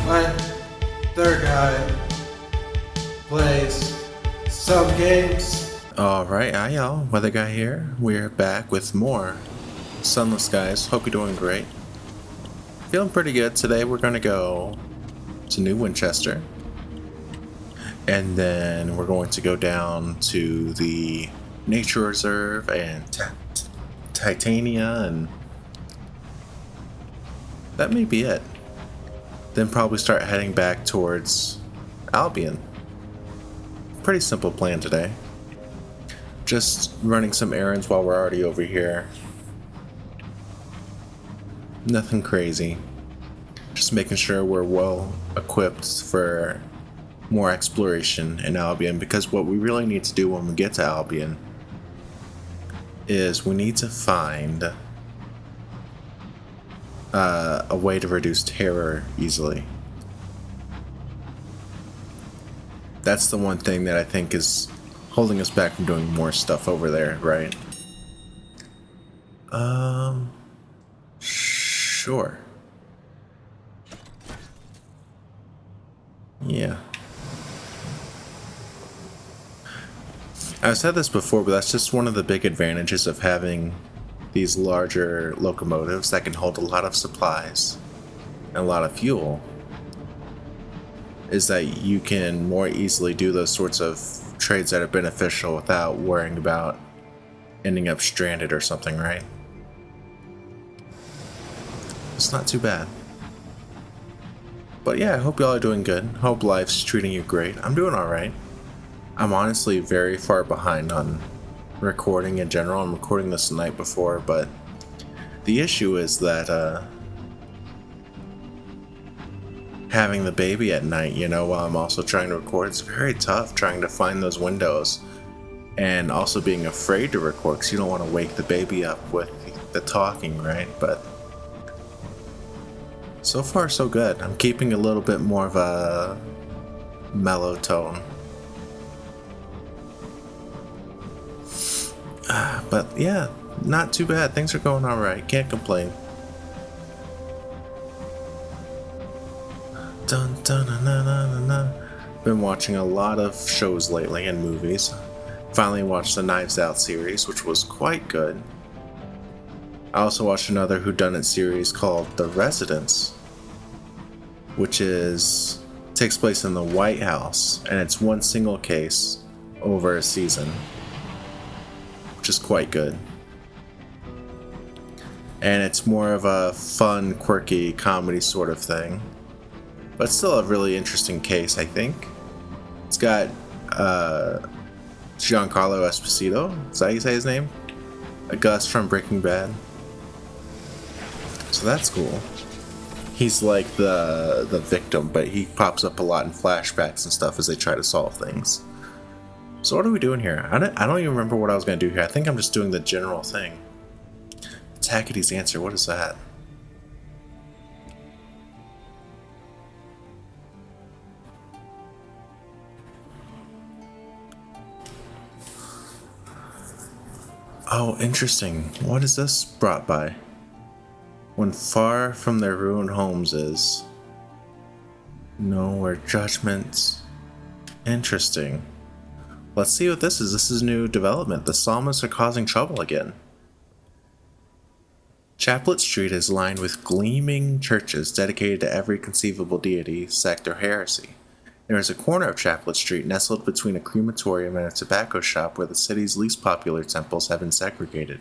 My third guy plays some games. Alright, hi y'all, Weather Guy here. We're back with more Sunless, guys. Hope you're doing great. Feeling pretty good. Today we're gonna go to New Winchester. And then we're going to go down to the Nature Reserve and Titania, and that may be it. Then probably start heading back towards Albion. Pretty simple plan today. Just running some errands while we're already over here. Nothing crazy. Just making sure we're well equipped for more exploration in Albion, because what we really need to do when we get to Albion is we need to find a way to reduce terror easily. That's the one thing that I think is holding us back from doing more stuff over there, right? Sure. Yeah. I've said this before, but that's just one of the big advantages of having these larger locomotives that can hold a lot of supplies and a lot of fuel, is that you can more easily do those sorts of trades that are beneficial without worrying about ending up stranded or something, right? It's not too bad. But yeah, I hope y'all are doing good. Hope life's treating you great. I'm doing alright. I'm honestly very far behind on recording in general. I'm recording this the night before, but the issue is that having the baby at night, while I'm also trying to record, it's very tough trying to find those windows, and also being afraid to record because you don't want to wake the baby up with the talking, right? But so far so good. I'm keeping a little bit more of a mellow tone. But yeah, not too bad. Things are going alright. Can't complain. Dun, dun, dun, dun, dun, dun. Been watching a lot of shows lately and movies. Finally watched the Knives Out series, which was quite good. I also watched another whodunit series called The Residence, which takes place in the White House, and it's one single case over a season, which is quite good. And it's more of a fun, quirky comedy sort of thing, but still a really interesting case, I think. It's got Giancarlo Esposito, is that how you say his name? A Gus from Breaking Bad. So that's cool. He's like the victim, but he pops up a lot in flashbacks and stuff as they try to solve things. So what are we doing here? I don't even remember what I was going to do here. I think I'm just doing the general thing. Tackety's answer, what is that? Oh, interesting. What is this brought by? When far from their ruined homes is where judgment. Interesting. Let's see what this is. This is new development. The psalmists are causing trouble again. Chaplet Street is lined with gleaming churches dedicated to every conceivable deity, sect, or heresy. There is a corner of Chaplet Street nestled between a crematorium and a tobacco shop where the city's least popular temples have been segregated.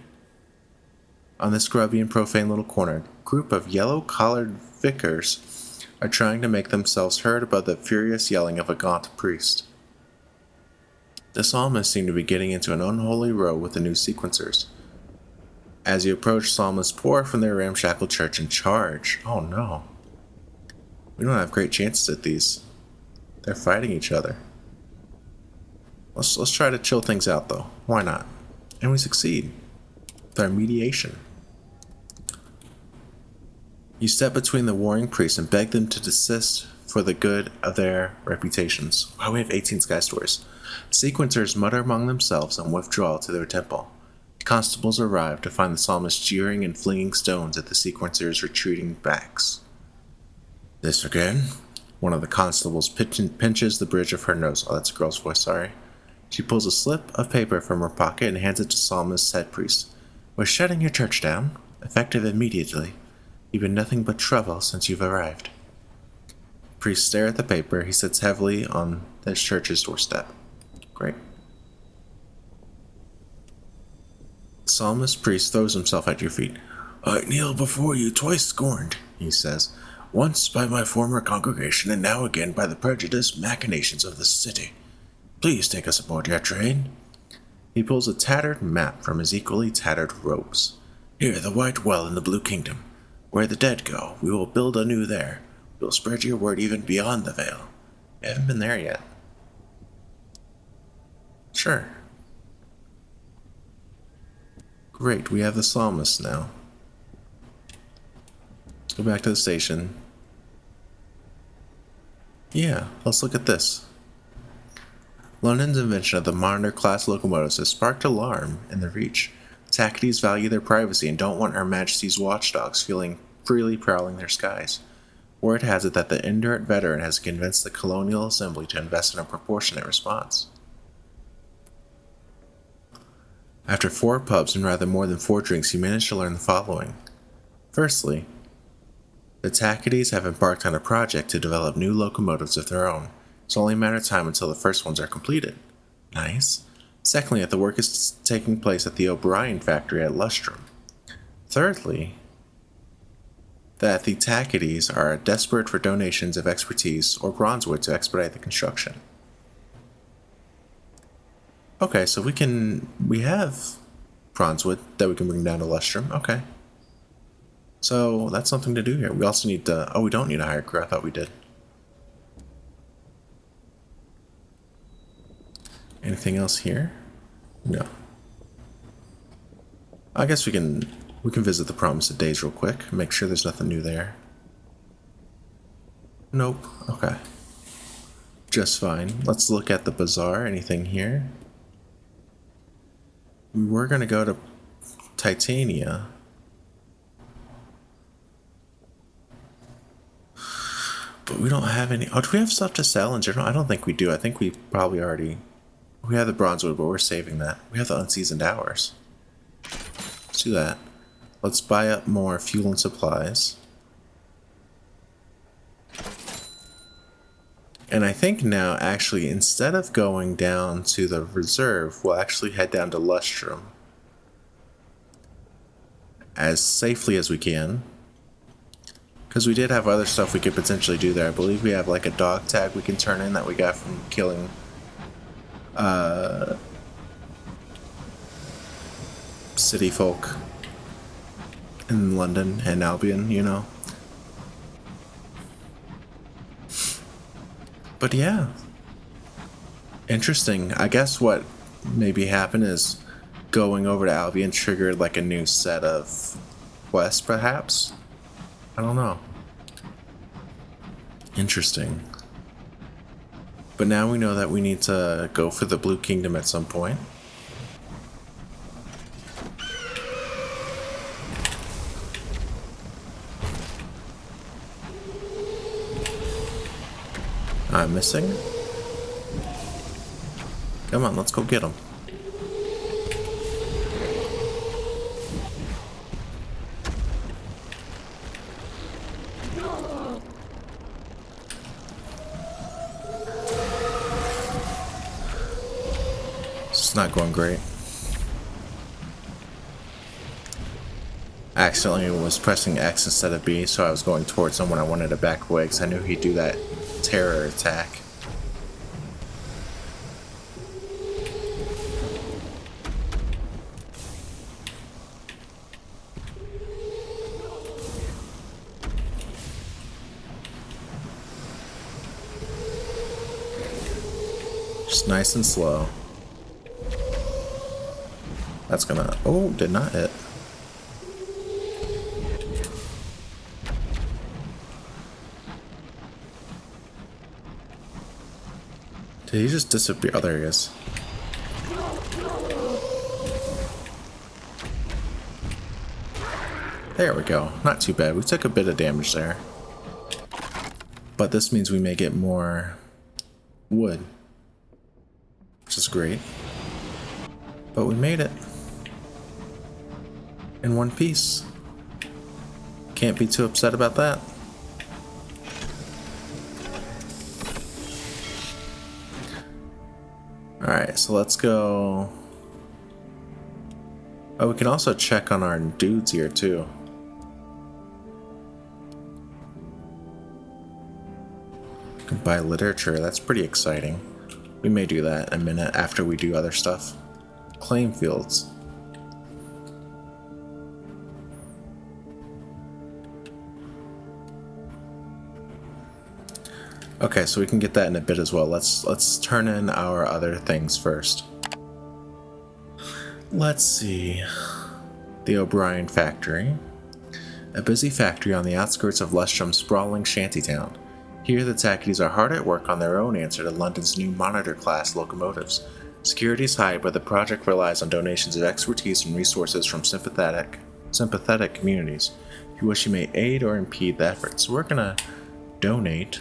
On this grubby and profane little corner, a group of yellow-collared vicars are trying to make themselves heard above the furious yelling of a gaunt priest. The psalmists seem to be getting into an unholy row with the new sequencers. As you approach, psalmists pour from their ramshackle church and charge. Oh no. We don't have great chances at these. They're fighting each other. Let's try to chill things out though. Why not? And we succeed. With our mediation. You step between the warring priests and beg them to desist for the good of their reputations. Wow, we have 18 sky stories. Sequencers mutter among themselves and withdraw to their temple. Constables arrive to find the psalmist jeering and flinging stones at the sequencers' retreating backs. This again? One of the constables pinches the bridge of her nose. Oh, that's a girl's voice, sorry. She pulls a slip of paper from her pocket and hands it to Salma's head priest. We're shutting your church down, effective immediately. You've been nothing but trouble since you've arrived. The priest stares at the paper. He sits heavily on his church's doorstep. Great. Salma's priest throws himself at your feet. I kneel before you twice scorned, he says, once by my former congregation and now again by the prejudiced machinations of the city. Please take us aboard your train. He pulls a tattered map from his equally tattered robes. Here, the White Well in the Blue Kingdom. Where the dead go, we will build anew there. We will spread your word even beyond the veil. We haven't been there yet. Sure. Great, we have the psalmist now. Let's go back to the station. Yeah, let's look at this. London's invention of the monitor-class locomotives has sparked alarm in the Reach. Tacketies value their privacy and don't want Her Majesty's watchdogs freely prowling their skies. Word has it that the indurate veteran has convinced the Colonial Assembly to invest in a proportionate response. After 4 pubs and rather more than 4 drinks, you manage to learn the following. Firstly, the Tacketies have embarked on a project to develop new locomotives of their own. It's only a matter of time until the first ones are completed. Nice. Secondly, that the work is taking place at the O'Brien factory at Lustrum. Thirdly, that the Tacketies are desperate for donations of expertise or bronzewood to expedite the construction. Okay, so we have bronzewood that we can bring down to Lustrum. Okay. So that's something to do here. We also need to, we don't need a hire crew. I thought we did. Anything else here? No. I guess we can visit the Promised Days real quick. Make sure there's nothing new there. Nope. Okay. Just fine. Let's look at the bazaar. Anything here? We were going to go to Titania. But we don't have any... Oh, do we have stuff to sell in general? I don't think we do. I think we probably already... We have the bronzewood, but we're saving that. We have the unseasoned hours. Let's do that. Let's buy up more fuel and supplies. And I think now, actually, instead of going down to the reserve, we'll actually head down to Lustrum as safely as we can. Because we did have other stuff we could potentially do there. I believe we have like a dog tag we can turn in that we got from killing city folk in London and Albion, you know. But yeah, interesting. I guess what maybe happened is going over to Albion triggered like a new set of quests, perhaps. I don't know. Interesting. But now we know that we need to go for the Blue Kingdom at some point. I'm missing. Come on, let's go get him. It's not going great. I accidentally was pressing X instead of B, so I was going towards him when I wanted to back away because I knew he'd do that terror attack. Just nice and slow. That's gonna... Oh, did not hit. Did he just disappear? Oh, there he is. There we go. Not too bad. We took a bit of damage there. But this means we may get more wood, which is great. But we made it in one piece. Can't be too upset about that. Alright, so let's go. Oh, we can also check on our dudes here too. We can buy literature, that's pretty exciting. We may do that in a minute after we do other stuff. Claim fields. Okay, so we can get that in a bit as well. Let's turn in our other things first. Let's see. The O'Brien Factory. A busy factory on the outskirts of Lustrum's sprawling shantytown. Here the Tackities are hard at work on their own answer to London's new monitor-class locomotives. Security is high, but the project relies on donations of expertise and resources from sympathetic communities. If you wish, you may aid or impede the effort. So we're gonna donate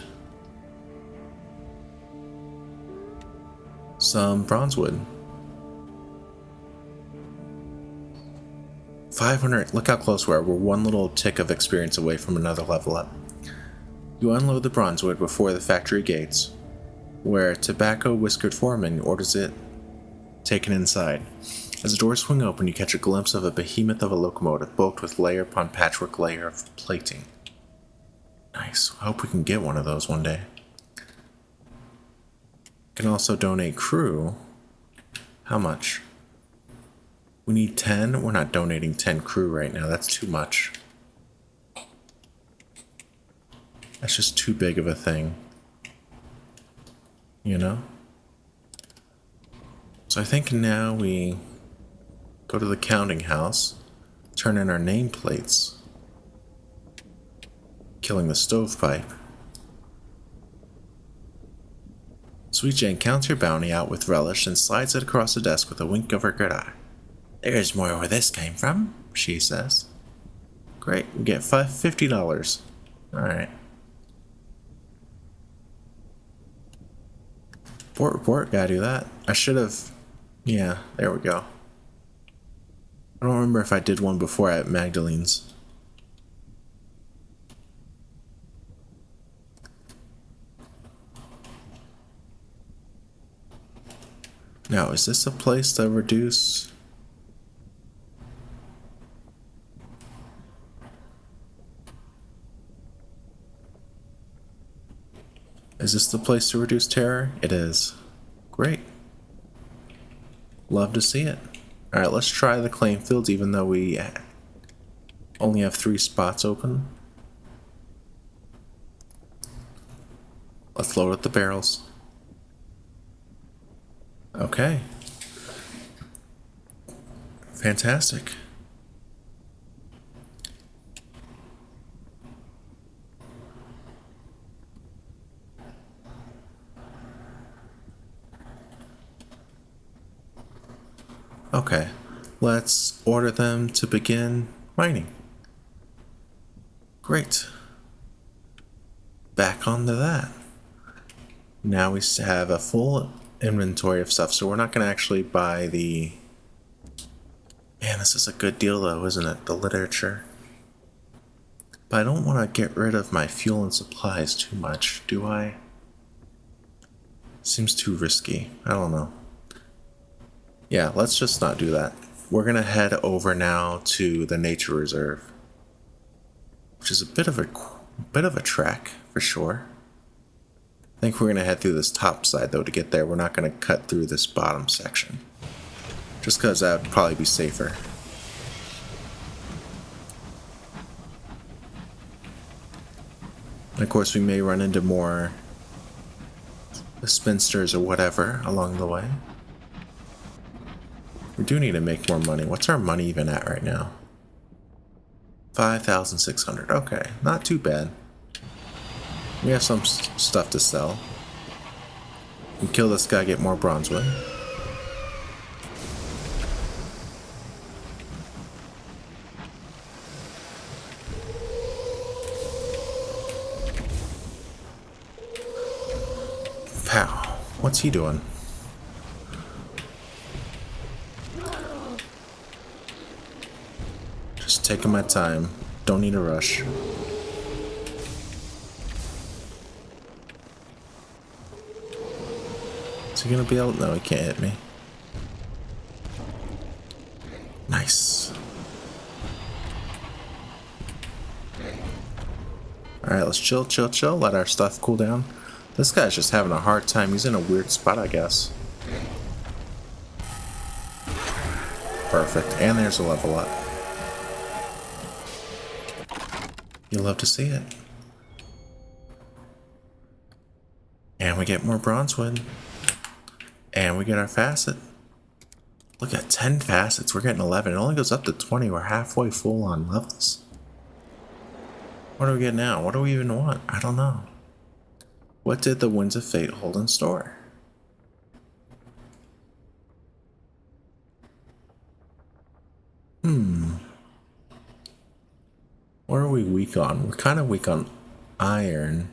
some bronzewood. 500, look how close we are. We're one little tick of experience away from another level up. You unload the bronzewood before the factory gates, where a tobacco-whiskered foreman orders it taken inside. As the doors swing open, you catch a glimpse of a behemoth of a locomotive, bulked with layer upon patchwork layer of plating. Nice. I hope we can get one of those one day. Can also donate crew. How much? We need 10. We're not donating 10 crew right now. That's too much. That's just too big of a thing. You know? So I think now we go to the counting house, turn in our nameplates, killing the stovepipe. Sweet Jane counts her bounty out with relish and slides it across the desk with a wink of her good eye. There's more where this came from, she says. Great, we get $50. Alright. Report, gotta do that. I should have... Yeah, there we go. I don't remember if I did one before at Magdalene's. Now, is this a place to reduce... Is this the place to reduce terror? It is. Great. Love to see it. Alright, let's try the claim fields even though we only have 3 spots open. Let's load up the barrels. Okay. Fantastic. Okay, let's order them to begin mining. Great. Back onto that. Now we have a full inventory of stuff, so we're not going to actually buy the... Man, this is a good deal though, isn't it? The literature. But I don't want to get rid of my fuel and supplies too much, do I? Seems too risky. I don't know. Yeah, let's just not do that. We're going to head over now to the nature reserve, which is a bit of a trek for sure. I think we're going to head through this top side though to get there. We're not going to cut through this bottom section, just because that would probably be safer. And of course we may run into more spinsters or whatever along the way. We do need to make more money. What's our money even at right now? 5,600. Okay, not too bad. We have some stuff to sell. We can kill this guy, get more bronzewood. Pow. What's he doing? Just taking my time. Don't need a rush. Is he gonna be able? No, he can't hit me. Nice. Alright, let's chill, chill, chill. Let our stuff cool down. This guy's just having a hard time. He's in a weird spot, I guess. Perfect. And there's a level up. You love to see it. And we get more bronze wood. And we get our facet. Look at 10 facets. We're getting 11. It only goes up to 20. We're halfway full on levels. What do we get now? What do we even want? I don't know. What did the Winds of Fate hold in store? What are we weak on? We're kind of weak on iron.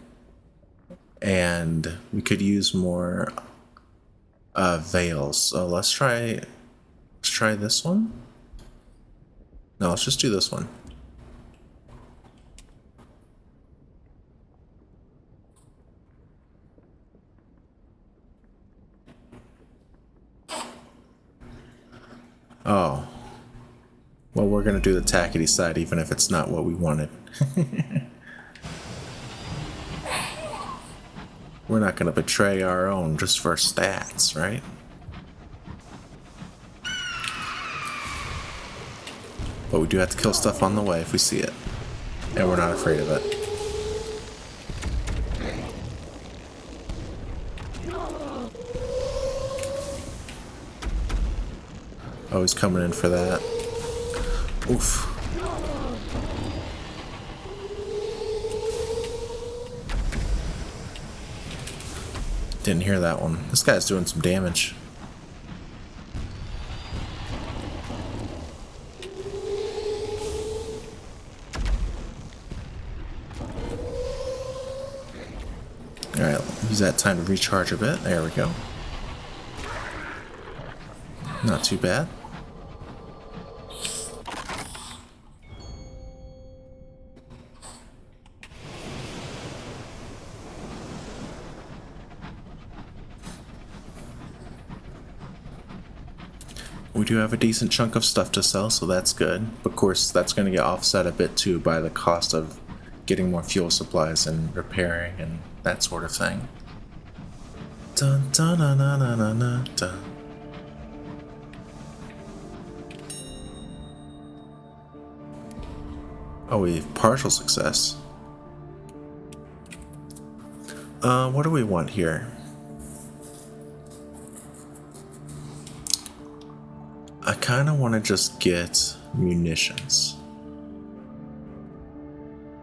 And we could use more veils. So let's try this one. No, let's just do this one. Oh. Well, we're gonna do the tackety side even if it's not what we wanted. We're not gonna betray our own just for stats, right? But we do have to kill stuff on the way if we see it. And we're not afraid of it. Oh, he's coming in for that. Oof. Didn't hear that one. This guy's doing some damage. Alright, use that time to recharge a bit. There we go. Not too bad. We do have a decent chunk of stuff to sell, so that's good. Of course, that's going to get offset a bit too by the cost of getting more fuel supplies and repairing and that sort of thing. Dun, dun, dun, dun, dun, dun, dun, dun. Oh, we have partial success. What do we want here? I kind of want to just get munitions.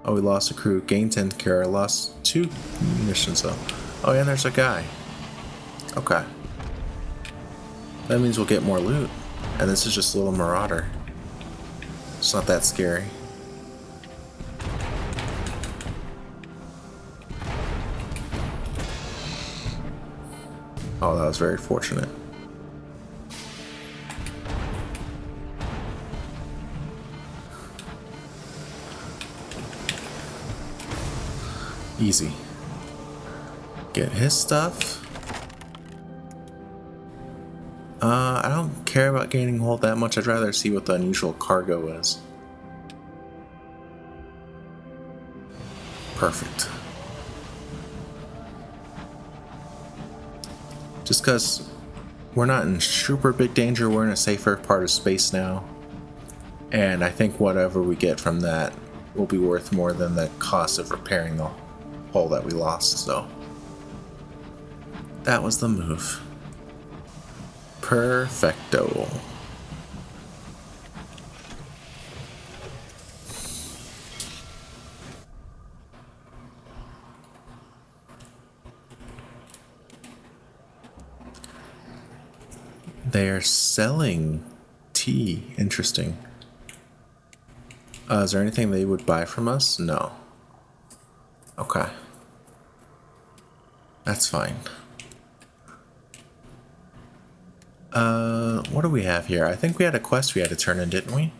Oh, we lost a crew. Gained 10 care. Lost 2 munitions though. Oh, yeah, and there's a guy. Okay. That means we'll get more loot. And this is just a little marauder. It's not that scary. Oh, that was very fortunate. Easy. Get his stuff. I don't care about gaining hold that much. I'd rather see what the unusual cargo is. Perfect. Just because we're not in super big danger, we're in a safer part of space now. And I think whatever we get from that will be worth more than the cost of repairing the hole that we lost, so that was the move. Perfecto. They're selling tea. Interesting. Is there anything they would buy from us? No. Okay. That's fine. What do we have here? I think we had a quest we had to turn in, didn't we?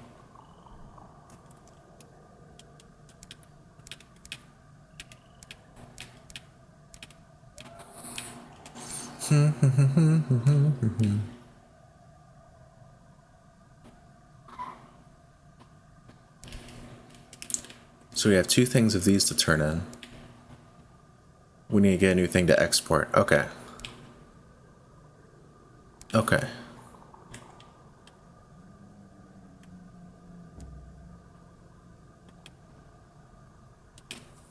So we have 2 things of these to turn in. We need to get a new thing to export. Okay. Okay.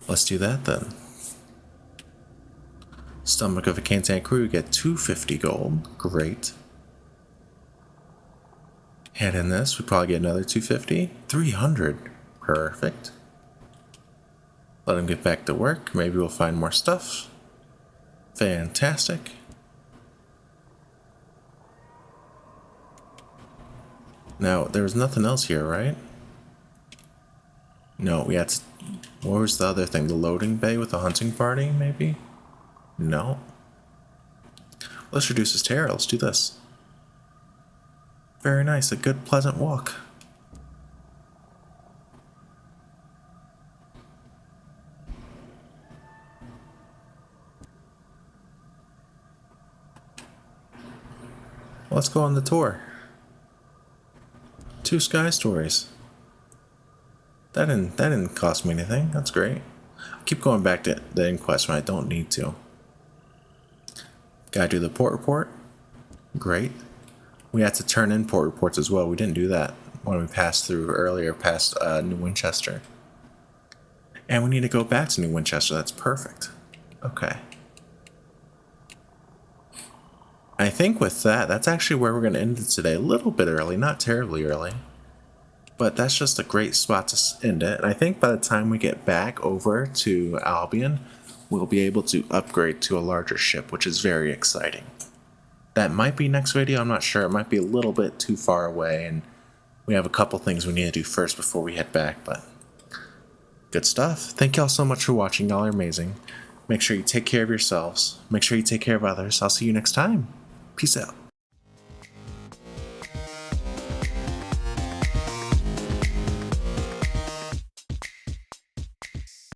Let's do that then. Stomach of a Kantan crew, get 250 gold. Great. Hand in this, we probably get another 250. 300. Perfect. Let him get back to work. Maybe we'll find more stuff. Fantastic. Now, there was nothing else here, right? No, we had to... What was the other thing? The loading bay with the hunting party, maybe? No. Let's reduce his terror. Let's do this. Very nice. A good, pleasant walk. Let's go on the tour. 2 sky stories. That didn't cost me anything. That's great. I keep going back to the inquest when I don't need to. Gotta do the port report. Great. We had to turn in port reports as well. We didn't do that when we passed through earlier past New Winchester. And we need to go back to New Winchester. That's perfect. Okay. I think with that, that's actually where we're going to end it today. A little bit early, not terribly early. But that's just a great spot to end it. And I think by the time we get back over to Albion, we'll be able to upgrade to a larger ship, which is very exciting. That might be next video, I'm not sure. It might be a little bit too far away, and we have a couple things we need to do first before we head back, but good stuff. Thank y'all so much for watching. Y'all are amazing. Make sure you take care of yourselves. Make sure you take care of others. I'll see you next time. Peace out.